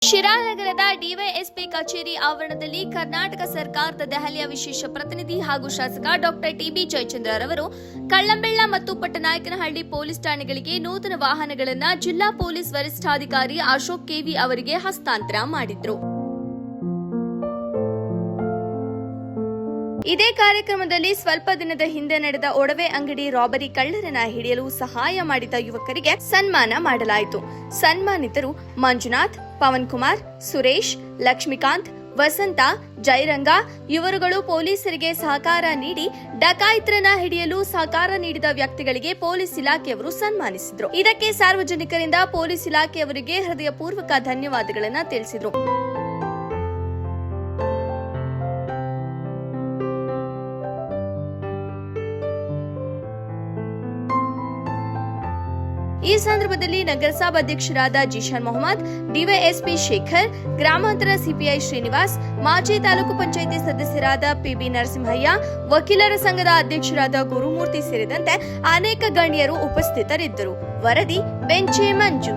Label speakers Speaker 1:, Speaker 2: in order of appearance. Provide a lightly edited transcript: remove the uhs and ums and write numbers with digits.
Speaker 1: ಶಿರಾನಗರದ DYSP ಕಚೇರಿ ಆವರಣದಲ್ಲಿ ಕರ್ನಾಟಕ ಸರ್ಕಾರದ ದೆಹಲಿಯ ವಿಶೇಷ ಪ್ರತಿನಿಧಿ ಹಾಗೂ ಶಾಸಕ ಡಾಕ್ಟರ್ ಟಿಬಿ ಜಯಚಂದ್ರ ರವರು ಕಳ್ಳಂಬೆಳ್ಳ ಮತ್ತು ಪಟ್ಟನಾಯಕನಹಳ್ಳಿ ಪೊಲೀಸ್ ಠಾಣೆಗಳಿಗೆ ನೂತನ ವಾಹನಗಳನ್ನು ಜಿಲ್ಲಾ ಪೊಲೀಸ್ ವರಿಷ್ಠಾಧಿಕಾರಿ ಅಶೋಕ್ ಕೆವಿ ಅವರಿಗೆ ಹಸ್ತಾಂತರ ಮಾಡಿದ್ರು. ಇದೇ ಕಾರ್ಯಕ್ರಮದಲ್ಲಿ ಸ್ವಲ್ಪ ದಿನದ ಹಿಂದೆ ನಡೆದ ಒಡವೆ ಅಂಗಡಿ ರಾಬರಿ ಕಳ್ಳರನ್ನ ಹಿಡಿಯಲು ಸಹಾಯ ಮಾಡಿದ ಯುವಕರಿಗೆ ಸನ್ಮಾನ ಮಾಡಲಾಯಿತು. ಸನ್ಮಾನಿತರು ಮಂಜುನಾಥ್, ಪವನ್ ಕುಮಾರ್, ಸುರೇಶ್, ಲಕ್ಷ್ಮೀಕಾಂತ್, ವಸಂತ, ಜಯರಂಗ ಇವರುಗಳು ಪೊಲೀಸರಿಗೆ ಸಹಕಾರ ನೀಡಿ ಡಕಾಯಿತರನ್ನ ಹಿಡಿಯಲು ಸಹಕಾರ ನೀಡಿದ ವ್ಯಕ್ತಿಗಳಿಗೆ ಪೊಲೀಸ್ ಇಲಾಖೆಯವರು ಸನ್ಮಾನಿಸಿದರು. ಇದಕ್ಕೆ ಸಾರ್ವಜನಿಕರಿಂದ ಪೊಲೀಸ್ ಇಲಾಖೆಯವರಿಗೆ ಹೃದಯಪೂರ್ವಕ ಧನ್ಯವಾದಗಳನ್ನು ತಿಳಿಸಿದರು. ಈ ಸಂದರ್ಭದಲ್ಲಿ ನಗರಸಭಾ ಅಧ್ಯಕ್ಷರಾದ ಜಿಶಾನ್ ಮೊಹಮ್ಮದ್, ಡಿವೈಎಸ್ಪಿ ಶೇಖರ್, ಗ್ರಾಮಾಂತರ ಸಿಪಿಐ ಶ್ರೀನಿವಾಸ್, ಮಾಜಿ ತಾಲೂಕು ಪಂಚಾಯಿತಿ ಸದಸ್ಯರಾದ ಪಿಬಿ ನರಸಿಂಹಯ್ಯ, ವಕೀಲರ ಸಂಘದ ಅಧ್ಯಕ್ಷರಾದ ಗುರುಮೂರ್ತಿ ಸೇರಿದಂತೆ ಅನೇಕ ಗಣ್ಯರು ಉಪಸ್ಥಿತರಿದ್ದರು. ವರದಿ ಬೆಂಚೆ ಮಂಜು.